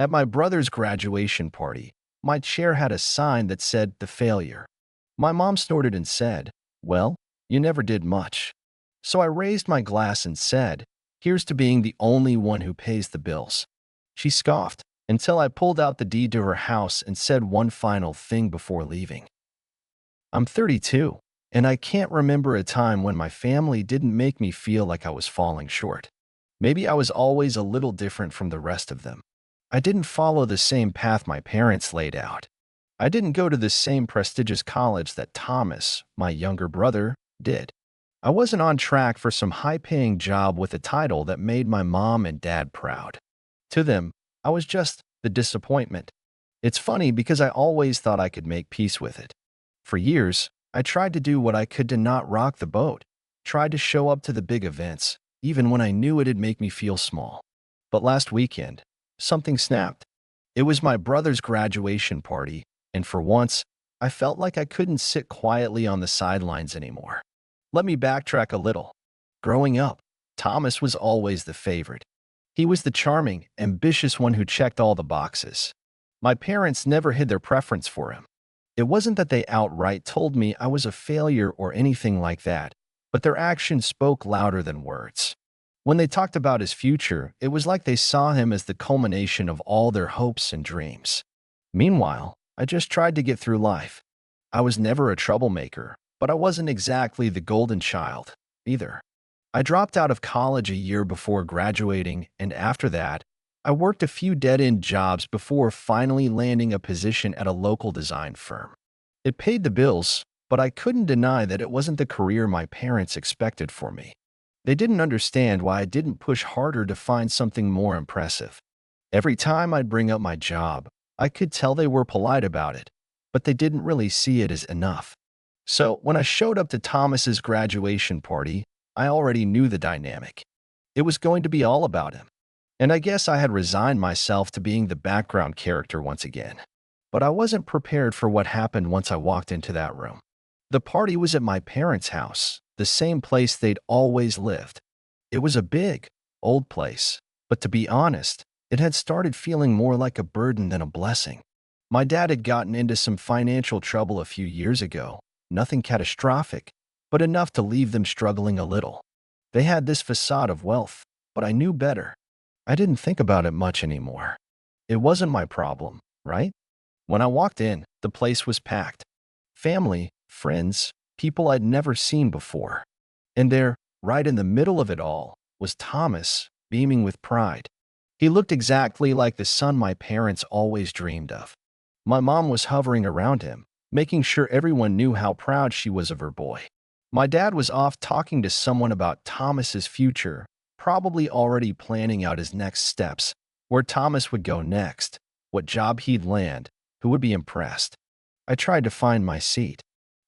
At my brother's graduation party, my chair had a sign that said, "The Failure." My mom snorted and said, "Well, you never did much." So I raised my glass and said, "Here's to being the only one who pays the bills." She scoffed until I pulled out the deed to her house and said one final thing before leaving. I'm 32, and I can't remember a time when my family didn't make me feel like I was falling short. Maybe I was always a little different from the rest of them. I didn't follow the same path my parents laid out. I didn't go to the same prestigious college that Thomas, my younger brother, did. I wasn't on track for some high-paying job with a title that made my mom and dad proud. To them, I was just the disappointment. It's funny because I always thought I could make peace with it. For years, I tried to do what I could to not rock the boat, tried to show up to the big events, even when I knew it'd make me feel small. But last weekend, something snapped. It was my brother's graduation party, and for once, I felt like I couldn't sit quietly on the sidelines anymore. Let me backtrack a little. Growing up, Thomas was always the favorite. He was the charming, ambitious one who checked all the boxes. My parents never hid their preference for him. It wasn't that they outright told me I was a failure or anything like that, but their actions spoke louder than words. When they talked about his future, it was like they saw him as the culmination of all their hopes and dreams. Meanwhile, I just tried to get through life. I was never a troublemaker, but I wasn't exactly the golden child, either. I dropped out of college a year before graduating, and after that, I worked a few dead-end jobs before finally landing a position at a local design firm. It paid the bills, but I couldn't deny that it wasn't the career my parents expected for me. They didn't understand why I didn't push harder to find something more impressive. Every time I'd bring up my job, I could tell they were polite about it, but they didn't really see it as enough. So when I showed up to Thomas's graduation party, I already knew the dynamic. It was going to be all about him. And I guess I had resigned myself to being the background character once again. But I wasn't prepared for what happened once I walked into that room. The party was at my parents' house, the same place they'd always lived. It was a big, old place, but to be honest, it had started feeling more like a burden than a blessing. My dad had gotten into some financial trouble a few years ago, nothing catastrophic, but enough to leave them struggling a little. They had this facade of wealth, but I knew better. I didn't think about it much anymore. It wasn't my problem, right? When I walked in, the place was packed. Family, friends, people I'd never seen before. And there, right in the middle of it all, was Thomas, beaming with pride. He looked exactly like the son my parents always dreamed of. My mom was hovering around him, making sure everyone knew how proud she was of her boy. My dad was off talking to someone about Thomas's future, probably already planning out his next steps, where Thomas would go next, what job he'd land, who would be impressed. I tried to find my seat.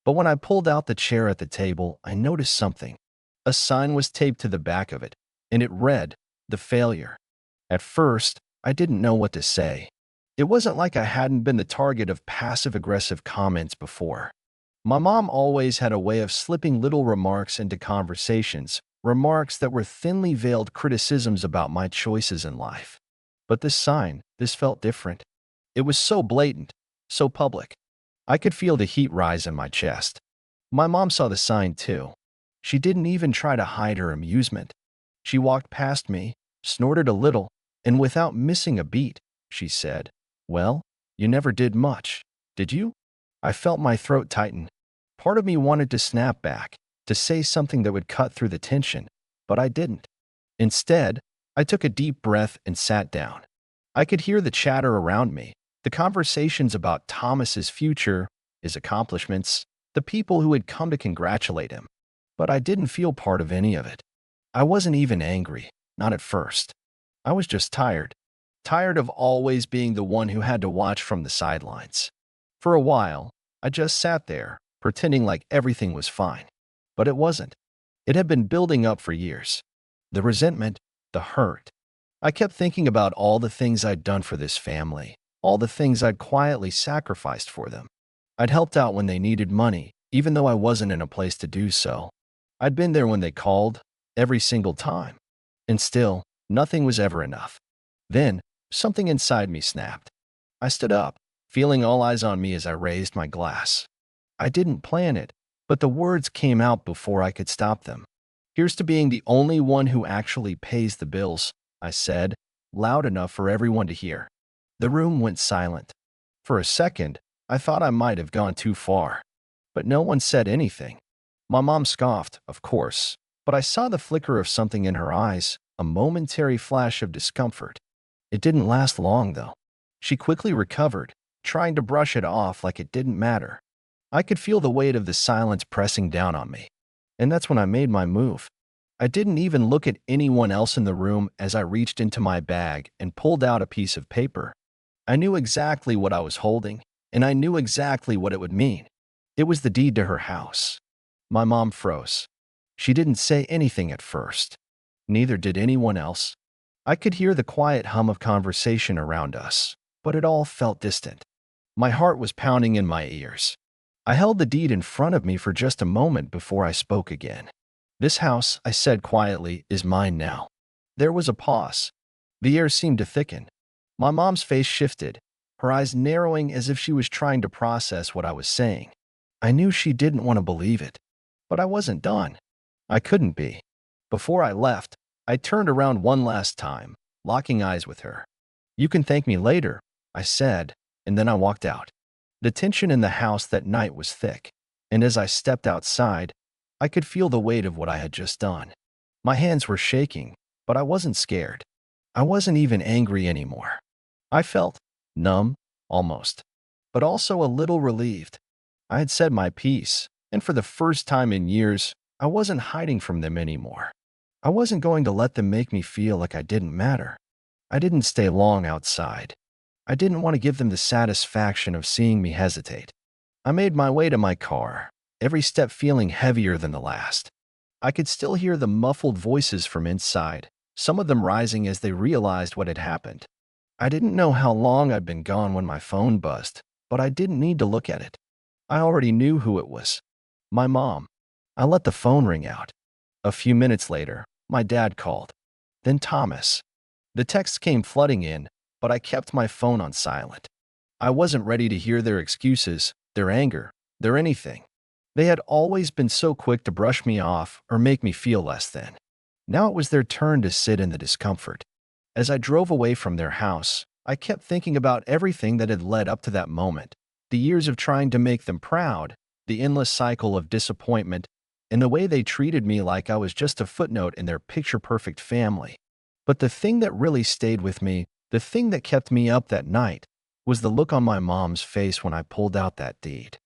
But when I pulled out the chair at the table, I noticed something. A sign was taped to the back of it, and it read, "The Failure." At first, I didn't know what to say. It wasn't like I hadn't been the target of passive-aggressive comments before. My mom always had a way of slipping little remarks into conversations, remarks that were thinly veiled criticisms about my choices in life. But this felt different. It was so blatant, so public. I could feel the heat rise in my chest. My mom saw the sign too. She didn't even try to hide her amusement. She walked past me, snorted a little, and without missing a beat, she said, "Well, you never did much, did you?" I felt my throat tighten. Part of me wanted to snap back, to say something that would cut through the tension, but I didn't. Instead, I took a deep breath and sat down. I could hear the chatter around me, the conversations about Thomas's future, his accomplishments, the people who had come to congratulate him. But I didn't feel part of any of it. I wasn't even angry, not at first. I was just tired. Tired of always being the one who had to watch from the sidelines. For a while, I just sat there, pretending like everything was fine. But it wasn't. It had been building up for years. The resentment, the hurt. I kept thinking about all the things I'd done for this family, all the things I'd quietly sacrificed for them. I'd helped out when they needed money, even though I wasn't in a place to do so. I'd been there when they called, every single time. And still, nothing was ever enough. Then, Something inside me snapped. I stood up, feeling all eyes on me as I raised my glass. I didn't plan it, but the words came out before I could stop them. "Here's to being the only one who actually pays the bills," I said, loud enough for everyone to hear. The room went silent. For a second, I thought I might have gone too far. But no one said anything. My mom scoffed, of course, but I saw the flicker of something in her eyes, a momentary flash of discomfort. It didn't last long, though. She quickly recovered, trying to brush it off like it didn't matter. I could feel the weight of the silence pressing down on me. And that's when I made my move. I didn't even look at anyone else in the room as I reached into my bag and pulled out a piece of paper. I knew exactly what I was holding, and I knew exactly what it would mean. It was the deed to her house. My mom froze. She didn't say anything at first. Neither did anyone else. I could hear the quiet hum of conversation around us, but it all felt distant. My heart was pounding in my ears. I held the deed in front of me for just a moment before I spoke again. "This house," I said quietly, "is mine now." There was a pause. The air seemed to thicken. My mom's face shifted, her eyes narrowing as if she was trying to process what I was saying. I knew she didn't want to believe it, but I wasn't done. I couldn't be. Before I left, I turned around one last time, locking eyes with her. "You can thank me later," I said, and then I walked out. The tension in the house that night was thick, and as I stepped outside, I could feel the weight of what I had just done. My hands were shaking, but I wasn't scared. I wasn't even angry anymore. I felt numb, almost, but also a little relieved. I had said my piece, and for the first time in years, I wasn't hiding from them anymore. I wasn't going to let them make me feel like I didn't matter. I didn't stay long outside. I didn't want to give them the satisfaction of seeing me hesitate. I made my way to my car, every step feeling heavier than the last. I could still hear the muffled voices from inside, some of them rising as they realized what had happened. I didn't know how long I'd been gone when my phone buzzed, but I didn't need to look at it. I already knew who it was. My mom. I let the phone ring out. A few minutes later, my dad called. Then Thomas. The texts came flooding in, but I kept my phone on silent. I wasn't ready to hear their excuses, their anger, their anything. They had always been so quick to brush me off or make me feel less than. Now it was their turn to sit in the discomfort. As I drove away from their house, I kept thinking about everything that had led up to that moment. The years of trying to make them proud, the endless cycle of disappointment, and the way they treated me like I was just a footnote in their picture-perfect family. But the thing that really stayed with me, the thing that kept me up that night, was the look on my mom's face when I pulled out that deed.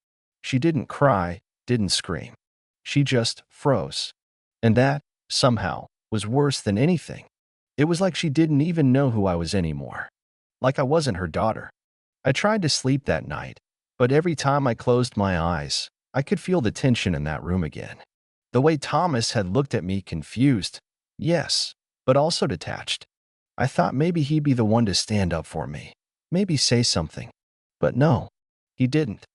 She didn't cry, didn't scream. She just froze. And that, somehow, was worse than anything. It was like she didn't even know who I was anymore. Like I wasn't her daughter. I tried to sleep that night, but every time I closed my eyes, I could feel the tension in that room again. The way Thomas had looked at me confused, yes, but also detached. I thought maybe he'd be the one to stand up for me, maybe say something. But no, he didn't.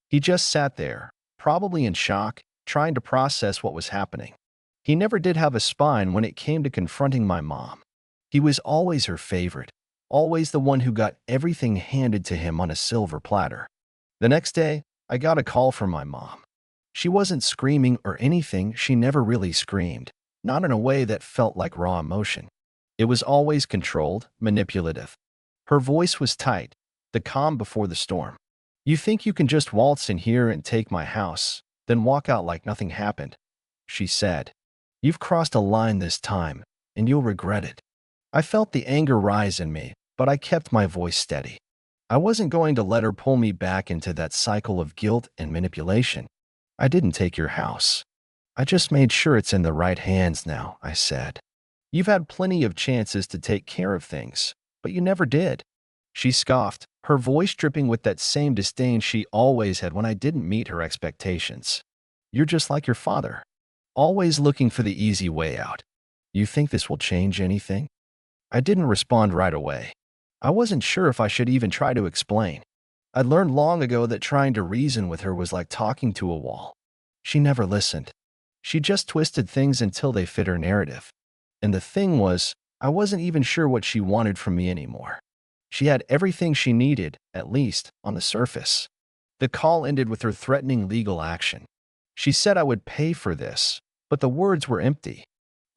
He just sat there, probably in shock, trying to process what was happening. He never did have a spine when it came to confronting my mom. He was always her favorite, always the one who got everything handed to him on a silver platter. The next day, I got a call from my mom. She wasn't screaming or anything. She never really screamed, not in a way that felt like raw emotion. It was always controlled, manipulative. Her voice was tight, the calm before the storm. "You think you can just waltz in here and take my house, then walk out like nothing happened," she said. "You've crossed a line this time, and you'll regret it." I felt the anger rise in me, but I kept my voice steady. I wasn't going to let her pull me back into that cycle of guilt and manipulation. "I didn't take your house. I just made sure it's in the right hands now," I said. "You've had plenty of chances to take care of things, but you never did." She scoffed, her voice dripping with that same disdain she always had when I didn't meet her expectations. "You're just like your father, always looking for the easy way out. You think this will change anything?" I didn't respond right away. I wasn't sure if I should even try to explain. I'd learned long ago that trying to reason with her was like talking to a wall. She never listened. She just twisted things until they fit her narrative. And the thing was, I wasn't even sure what she wanted from me anymore. She had everything she needed, at least on the surface. The call ended with her threatening legal action. She said I would pay for this, but the words were empty.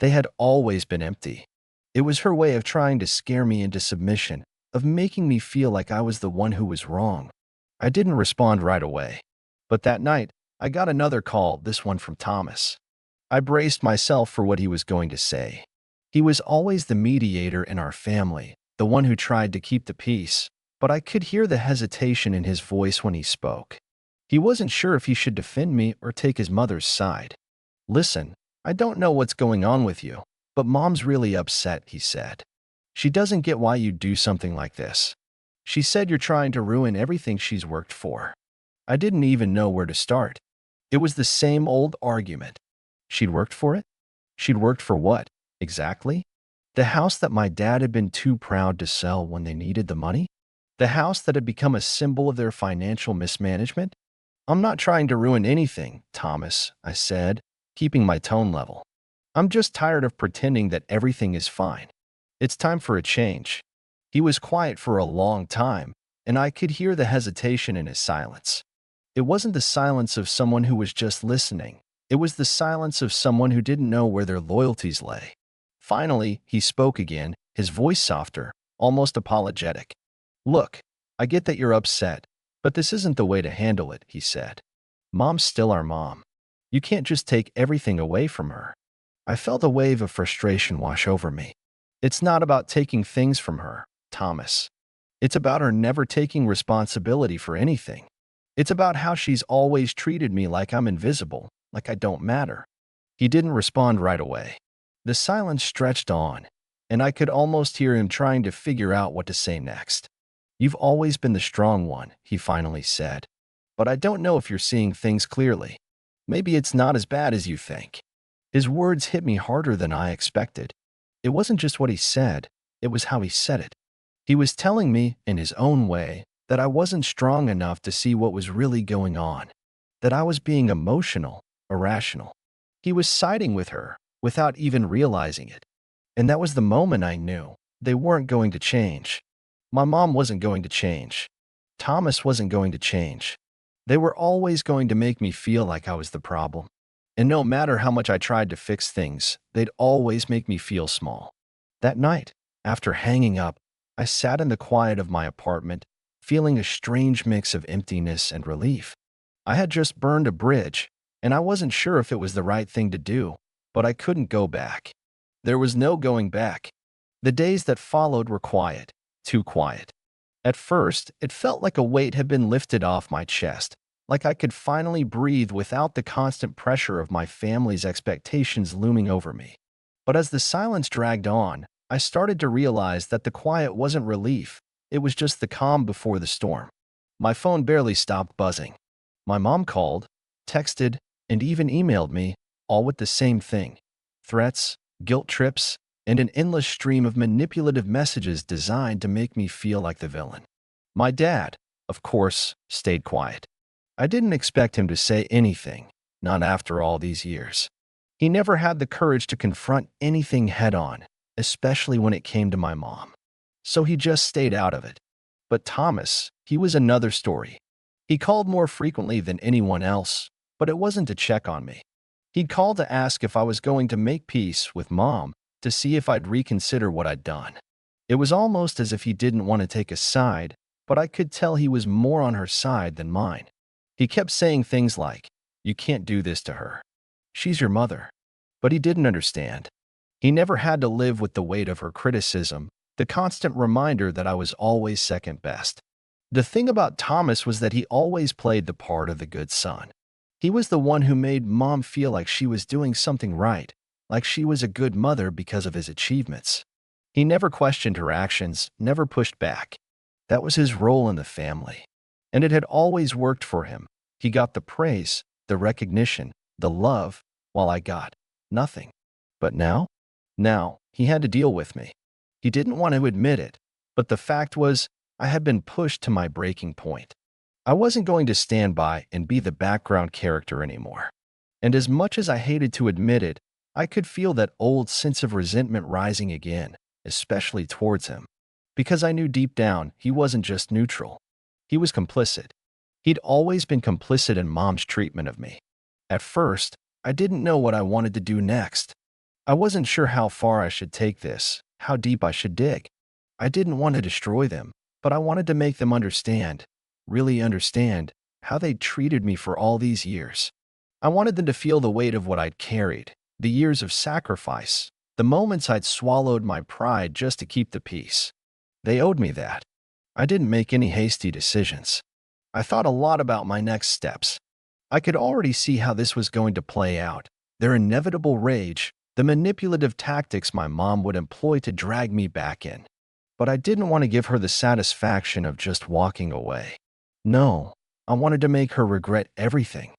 They had always been empty. It was her way of trying to scare me into submission, of making me feel like I was the one who was wrong. I didn't respond right away. But that night, I got another call, this one from Thomas. I braced myself for what he was going to say. He was always the mediator in our family, the one who tried to keep the peace, but I could hear the hesitation in his voice when he spoke. He wasn't sure if he should defend me or take his mother's side. Listen, I don't know what's going on with you, but Mom's really upset, he said. She doesn't get why you do something like this. She said you're trying to ruin everything she's worked for. I didn't even know where to start. It was the same old argument. She'd worked for it? She'd worked for what, exactly? The house that my dad had been too proud to sell when they needed the money? The house that had become a symbol of their financial mismanagement? I'm not trying to ruin anything, Thomas, I said, keeping my tone level. I'm just tired of pretending that everything is fine. It's time for a change. He was quiet for a long time, and I could hear the hesitation in his silence. It wasn't the silence of someone who was just listening. It was the silence of someone who didn't know where their loyalties lay. Finally, he spoke again, his voice softer, almost apologetic. Look, I get that you're upset, but this isn't the way to handle it, he said. Mom's still our mom. You can't just take everything away from her. I felt a wave of frustration wash over me. It's not about taking things from her, Thomas. It's about her never taking responsibility for anything. It's about how she's always treated me like I'm invisible, like I don't matter. He didn't respond right away. The silence stretched on, and I could almost hear him trying to figure out what to say next. You've always been the strong one, he finally said. But I don't know if you're seeing things clearly. Maybe it's not as bad as you think. His words hit me harder than I expected. It wasn't just what he said, it was how he said it. He was telling me, in his own way, that I wasn't strong enough to see what was really going on, that I was being emotional, irrational. He was siding with her, without even realizing it. And that was the moment I knew they weren't going to change. My mom wasn't going to change. Thomas wasn't going to change. They were always going to make me feel like I was the problem. And no matter how much I tried to fix things, they'd always make me feel small. That night, after hanging up, I sat in the quiet of my apartment, feeling a strange mix of emptiness and relief. I had just burned a bridge, and I wasn't sure if it was the right thing to do, but I couldn't go back. There was no going back. The days that followed were quiet, too quiet. At first, it felt like a weight had been lifted off my chest, like I could finally breathe without the constant pressure of my family's expectations looming over me. But as the silence dragged on, I started to realize that the quiet wasn't relief, it was just the calm before the storm. My phone barely stopped buzzing. My mom called, texted, and even emailed me, all with the same thing: threats, guilt trips, and an endless stream of manipulative messages designed to make me feel like the villain. My dad, of course, stayed quiet. I didn't expect him to say anything, not after all these years. He never had the courage to confront anything head-on, especially when it came to my mom. So he just stayed out of it. But Thomas, he was another story. He called more frequently than anyone else, but it wasn't to check on me. He'd call to ask if I was going to make peace with Mom, to see if I'd reconsider what I'd done. It was almost as if he didn't want to take a side, but I could tell he was more on her side than mine. He kept saying things like, "You can't do this to her. She's your mother." But he didn't understand. He never had to live with the weight of her criticism, the constant reminder that I was always second best. The thing about Thomas was that he always played the part of the good son. He was the one who made Mom feel like she was doing something right, like she was a good mother because of his achievements. He never questioned her actions, never pushed back. That was his role in the family. And it had always worked for him. He got the praise, the recognition, the love, while I got nothing. But now he had to deal with me. He didn't want to admit it, but the fact was, I had been pushed to my breaking point. I wasn't going to stand by and be the background character anymore. And as much as I hated to admit it, I could feel that old sense of resentment rising again, especially towards him. because I knew deep down he wasn't just neutral. He was complicit. He'd always been complicit in Mom's treatment of me. At first, I didn't know what I wanted to do next. I wasn't sure how far I should take this, how deep I should dig. I didn't want to destroy them, but I wanted to make them understand, really understand, how they'd treated me for all these years. I wanted them to feel the weight of what I'd carried, the years of sacrifice, the moments I'd swallowed my pride just to keep the peace. They owed me that. I didn't make any hasty decisions. I thought a lot about my next steps. I could already see how this was going to play out. Their inevitable rage, the manipulative tactics my mom would employ to drag me back in. But I didn't want to give her the satisfaction of just walking away. No, I wanted to make her regret everything.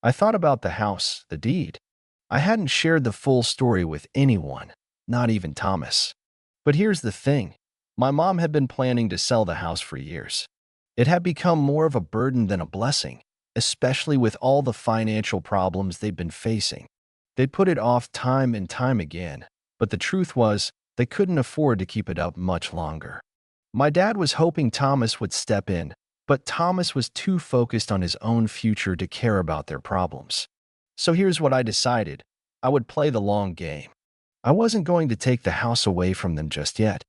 I thought about the house, the deed. I hadn't shared the full story with anyone, not even Thomas. But here's the thing. My mom had been planning to sell the house for years. It had become more of a burden than a blessing, especially with all the financial problems they'd been facing. They'd put it off time and time again, but the truth was, they couldn't afford to keep it up much longer. My dad was hoping Thomas would step in, but Thomas was too focused on his own future to care about their problems. So here's what I decided. I would play the long game. I wasn't going to take the house away from them just yet.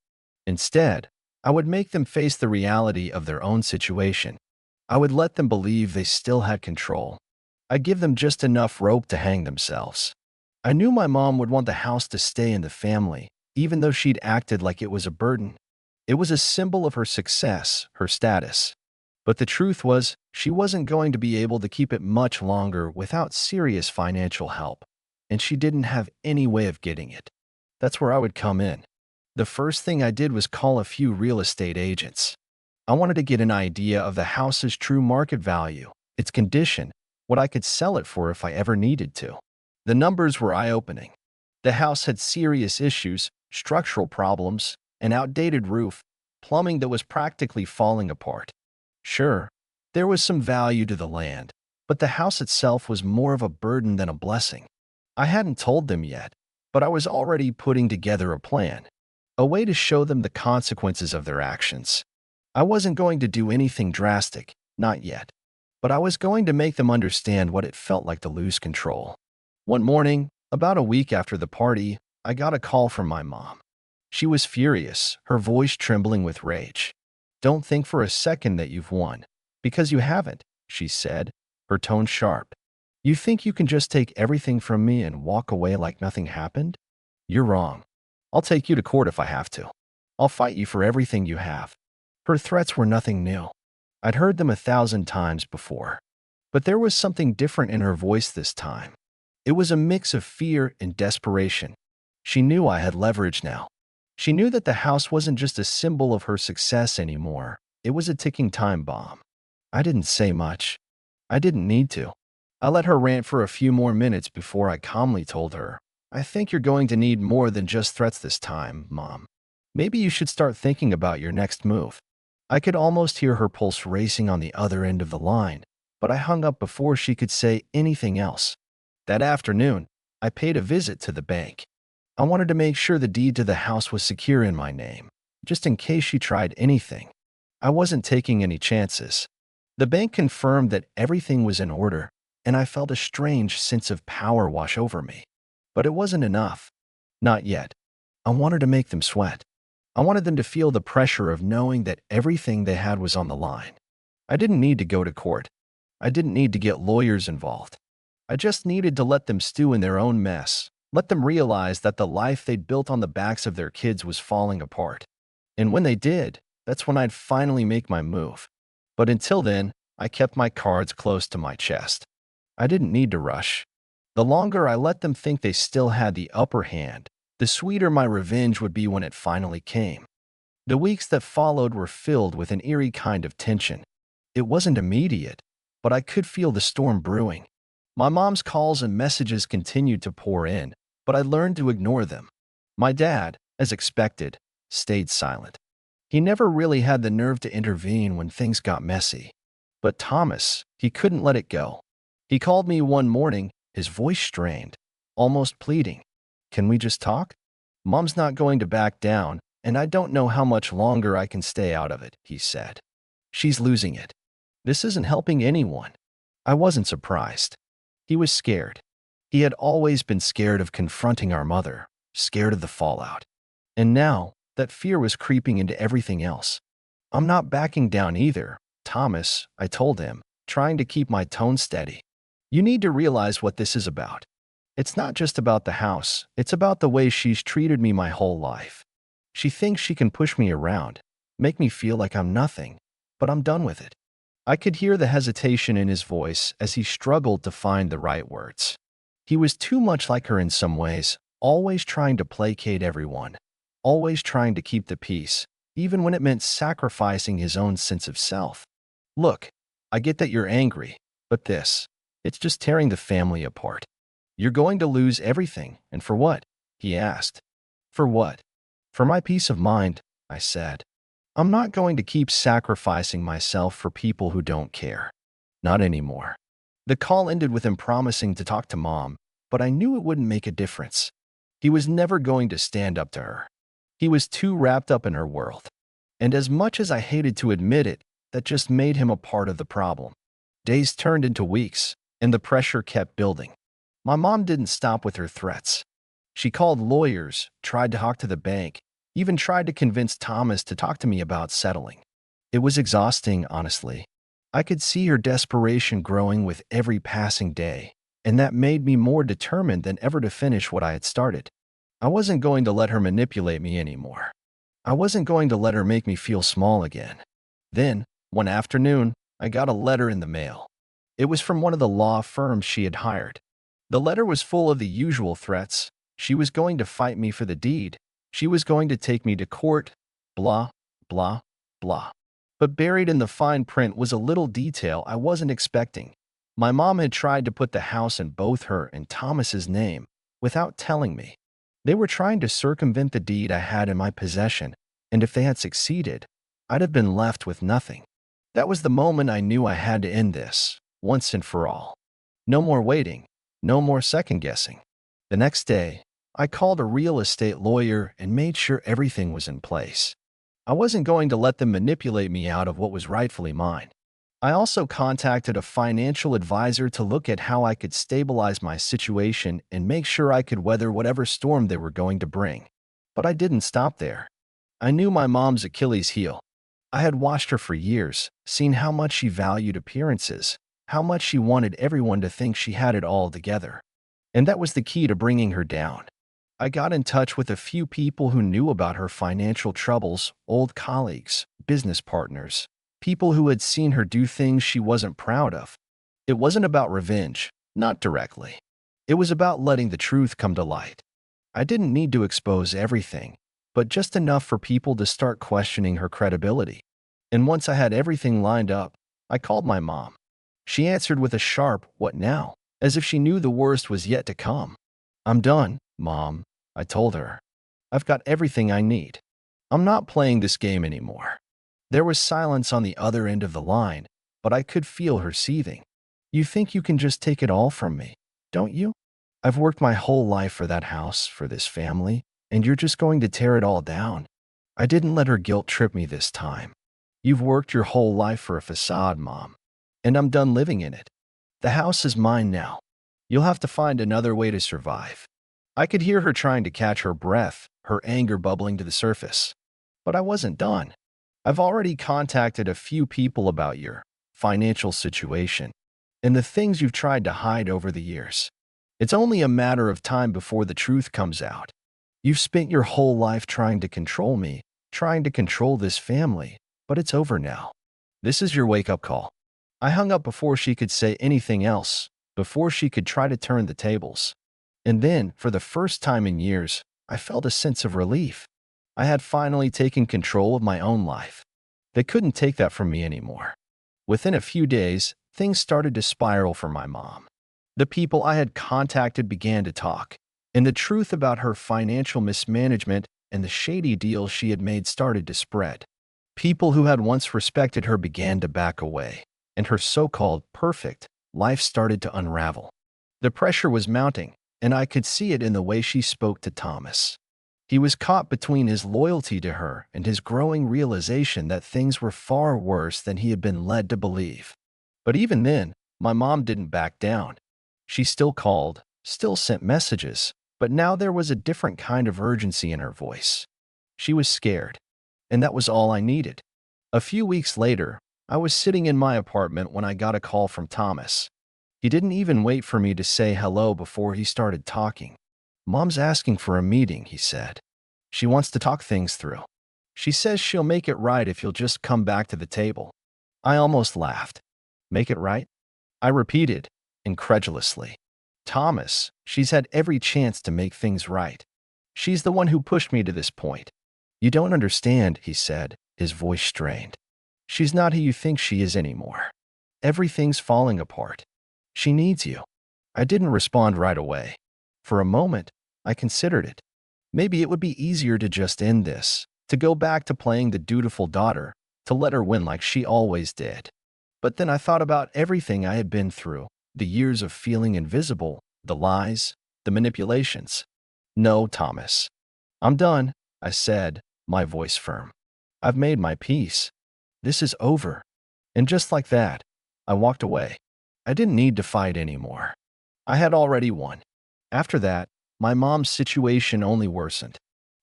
Instead, I would make them face the reality of their own situation. I would let them believe they still had control. I'd give them just enough rope to hang themselves. I knew my mom would want the house to stay in the family, even though she'd acted like it was a burden. It was a symbol of her success, her status. But the truth was, she wasn't going to be able to keep it much longer without serious financial help, and she didn't have any way of getting it. That's where I would come in. The first thing I did was call a few real estate agents. I wanted to get an idea of the house's true market value, its condition, what I could sell it for if I ever needed to. The numbers were eye-opening. The house had serious issues, structural problems, an outdated roof, plumbing that was practically falling apart. Sure, there was some value to the land, but the house itself was more of a burden than a blessing. I hadn't told them yet, but I was already putting together a plan, a way to show them the consequences of their actions. I wasn't going to do anything drastic, not yet, but I was going to make them understand what it felt like to lose control. One morning, about a week after the party, I got a call from my mom. She was furious, her voice trembling with rage. "Don't think for a second that you've won, because you haven't," she said, her tone sharp. "You think you can just take everything from me and walk away like nothing happened? You're wrong. I'll take you to court if I have to. I'll fight you for everything you have." Her threats were nothing new. I'd heard them 1,000 times before. But there was something different in her voice this time. It was a mix of fear and desperation. She knew I had leverage now. She knew that the house wasn't just a symbol of her success anymore. It was a ticking time bomb. I didn't say much. I didn't need to. I let her rant for a few more minutes before I calmly told her, "I think you're going to need more than just threats this time, Mom. Maybe you should start thinking about your next move." I could almost hear her pulse racing on the other end of the line, but I hung up before she could say anything else. That afternoon, I paid a visit to the bank. I wanted to make sure the deed to the house was secure in my name, just in case she tried anything. I wasn't taking any chances. The bank confirmed that everything was in order, and I felt a strange sense of power wash over me. But it wasn't enough. Not yet. I wanted to make them sweat. I wanted them to feel the pressure of knowing that everything they had was on the line. I didn't need to go to court. I didn't need to get lawyers involved. I just needed to let them stew in their own mess, let them realize that the life they'd built on the backs of their kids was falling apart. And when they did, that's when I'd finally make my move. But until then, I kept my cards close to my chest. I didn't need to rush. The longer I let them think they still had the upper hand, the sweeter my revenge would be when it finally came. The weeks that followed were filled with an eerie kind of tension. It wasn't immediate, but I could feel the storm brewing. My mom's calls and messages continued to pour in, but I learned to ignore them. My dad, as expected, stayed silent. He never really had the nerve to intervene when things got messy. But Thomas, he couldn't let it go. He called me one morning, his voice strained, almost pleading. "Can we just talk? Mom's not going to back down, and I don't know how much longer I can stay out of it, he said. She's losing it. This isn't helping anyone. I wasn't surprised. He was scared. He had always been scared of confronting our mother, scared of the fallout. And now, that fear was creeping into everything else. I'm not backing down either, Thomas, I told him, trying to keep my tone steady. You need to realize what this is about. It's not just about the house, it's about the way she's treated me my whole life. She thinks she can push me around, make me feel like I'm nothing, but I'm done with it. I could hear the hesitation in his voice as he struggled to find the right words. He was too much like her in some ways, always trying to placate everyone, always trying to keep the peace, even when it meant sacrificing his own sense of self. Look, I get that you're angry, but it's just tearing the family apart. You're going to lose everything, and for what? He asked. For what? For my peace of mind, I said. I'm not going to keep sacrificing myself for people who don't care. Not anymore. The call ended with him promising to talk to Mom, but I knew it wouldn't make a difference. He was never going to stand up to her. He was too wrapped up in her world. And as much as I hated to admit it, that just made him a part of the problem. Days turned into weeks, and the pressure kept building. My mom didn't stop with her threats. She called lawyers, tried to talk to the bank, even tried to convince Thomas to talk to me about settling. It was exhausting, honestly. I could see her desperation growing with every passing day, and that made me more determined than ever to finish what I had started. I wasn't going to let her manipulate me anymore. I wasn't going to let her make me feel small again. Then, one afternoon, I got a letter in the mail. It was from one of the law firms she had hired. The letter was full of the usual threats. She was going to fight me for the deed. She was going to take me to court. Blah, blah, blah. But buried in the fine print was a little detail I wasn't expecting. My mom had tried to put the house in both her and Thomas's name without telling me. They were trying to circumvent the deed I had in my possession, and if they had succeeded, I'd have been left with nothing. That was the moment I knew I had to end this, once and for all. No more waiting, no more second-guessing. The next day, I called a real estate lawyer and made sure everything was in place. I wasn't going to let them manipulate me out of what was rightfully mine. I also contacted a financial advisor to look at how I could stabilize my situation and make sure I could weather whatever storm they were going to bring. But I didn't stop there. I knew my mom's Achilles heel. I had watched her for years, seen how much she valued appearances, how much she wanted everyone to think she had it all together. And that was the key to bringing her down. I got in touch with a few people who knew about her financial troubles, old colleagues, business partners, people who had seen her do things she wasn't proud of. It wasn't about revenge, not directly. It was about letting the truth come to light. I didn't need to expose everything, but just enough for people to start questioning her credibility. And once I had everything lined up, I called my mom. She answered with a sharp, "What now?" as if she knew the worst was yet to come. "I'm done, Mom," I told her. "I've got everything I need. I'm not playing this game anymore." There was silence on the other end of the line, but I could feel her seething. "You think you can just take it all from me, don't you? I've worked my whole life for that house, for this family, and you're just going to tear it all down." I didn't let her guilt trip me this time. "You've worked your whole life for a facade, Mom, and I'm done living in it. The house is mine now. You'll have to find another way to survive." I could hear her trying to catch her breath, her anger bubbling to the surface. But I wasn't done. "I've already contacted a few people about your financial situation and the things you've tried to hide over the years. It's only a matter of time before the truth comes out. You've spent your whole life trying to control me, trying to control this family, but it's over now. This is your wake-up call." I hung up before she could say anything else, before she could try to turn the tables. And then, for the first time in years, I felt a sense of relief. I had finally taken control of my own life. They couldn't take that from me anymore. Within a few days, things started to spiral for my mom. The people I had contacted began to talk, and the truth about her financial mismanagement and the shady deals she had made started to spread. People who had once respected her began to back away, and her so-called perfect life started to unravel. The pressure was mounting, and I could see it in the way she spoke to Thomas. He was caught between his loyalty to her and his growing realization that things were far worse than he had been led to believe. But even then, my mom didn't back down. She still called, still sent messages, but now there was a different kind of urgency in her voice. She was scared, and that was all I needed. A few weeks later, I was sitting in my apartment when I got a call from Thomas. He didn't even wait for me to say hello before he started talking. "Mom's asking for a meeting," he said. "She wants to talk things through. She says she'll make it right if you'll just come back to the table." I almost laughed. "Make it right?" I repeated, incredulously. "Thomas, she's had every chance to make things right. She's the one who pushed me to this point." "You don't understand," he said, his voice strained. "She's not who you think she is anymore. Everything's falling apart. She needs you." I didn't respond right away. For a moment, I considered it. Maybe it would be easier to just end this, to go back to playing the dutiful daughter, to let her win like she always did. But then I thought about everything I had been through, the years of feeling invisible, the lies, the manipulations. "No, Thomas. I'm done," I said, my voice firm. "I've made my peace. This is over." And just like that, I walked away. I didn't need to fight anymore. I had already won. After that, my mom's situation only worsened.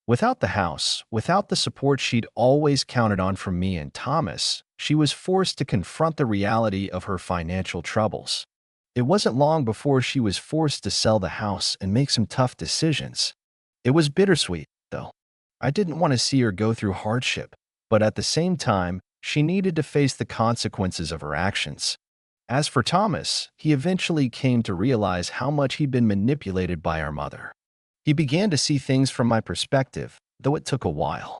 Without the house, without the support she'd always counted on from me and Thomas, she was forced to confront the reality of her financial troubles. It wasn't long before she was forced to sell the house and make some tough decisions. It was bittersweet, though. I didn't want to see her go through hardship, but at the same time, she needed to face the consequences of her actions. As for Thomas, he eventually came to realize how much he'd been manipulated by our mother. He began to see things from my perspective, though it took a while.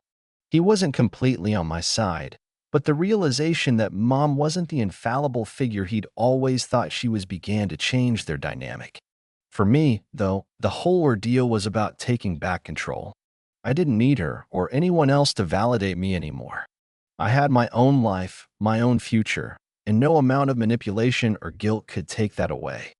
He wasn't completely on my side, but the realization that Mom wasn't the infallible figure he'd always thought she was began to change their dynamic. For me, though, the whole ordeal was about taking back control. I didn't need her or anyone else to validate me anymore. I had my own life, my own future, and no amount of manipulation or guilt could take that away.